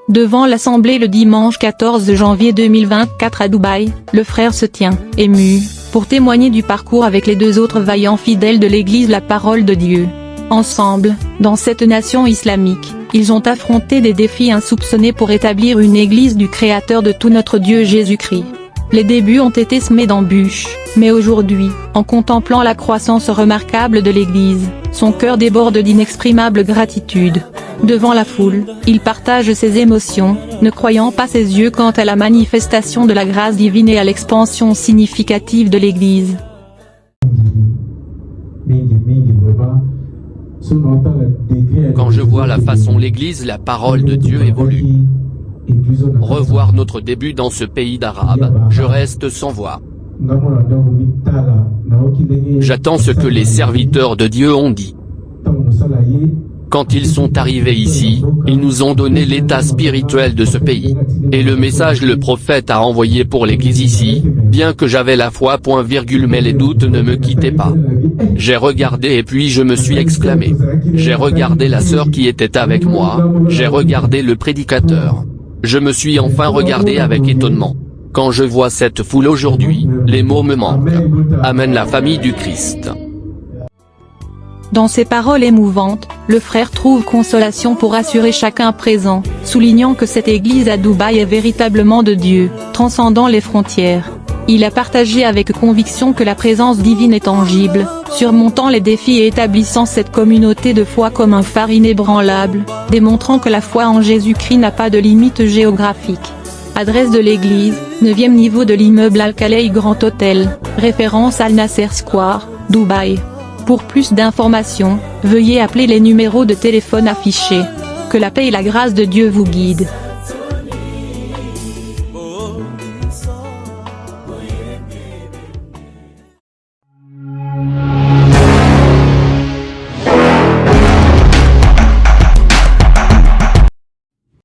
Devant l'Assemblée le dimanche 14 janvier 2024 à Dubaï, le frère se tient, ému, pour témoigner du parcours avec les deux autres vaillants fidèles de l'Église La Parole de Dieu. Ensemble, dans cette nation islamique, ils ont affronté des défis insoupçonnés pour établir une Église du Créateur de tout notre Dieu Jésus-Christ. Les débuts ont été semés d'embûches, mais aujourd'hui, en contemplant la croissance remarquable de l'Église, son cœur déborde d'inexprimable gratitude. Devant la foule, il partage ses émotions, ne croyant pas ses yeux quant à la manifestation de la grâce divine et à l'expansion significative de l'Église. Quand je vois la façon l'Église La Parole de Dieu évolue, revoir notre début dans ce pays d'Arabes, je reste sans voix. J'attends ce que les serviteurs de Dieu ont dit. Quand ils sont arrivés ici, ils nous ont donné l'état spirituel de ce pays. Et le message le prophète a envoyé pour l'Église ici, bien que j'avais la foi, mais les doutes ne me quittaient pas. J'ai regardé et puis je me suis exclamé. J'ai regardé la sœur qui était avec moi, j'ai regardé le prédicateur. Je me suis enfin regardé avec étonnement. Quand je vois cette foule aujourd'hui, les mots me manquent. Amen, la famille du Christ. Dans ces paroles émouvantes, le frère trouve consolation pour rassurer chacun présent, soulignant que cette église à Dubaï est véritablement de Dieu, transcendant les frontières. Il a partagé avec conviction que la présence divine est tangible, surmontant les défis et établissant cette communauté de foi comme un phare inébranlable, démontrant que la foi en Jésus-Christ n'a pas de limite géographique. Adresse de l'église, 9e niveau de l'immeuble Al-Khalei Grand Hôtel, référence Al Nasser Square, Dubaï. Pour plus d'informations, veuillez appeler les numéros de téléphone affichés. Que la paix et la grâce de Dieu vous guident.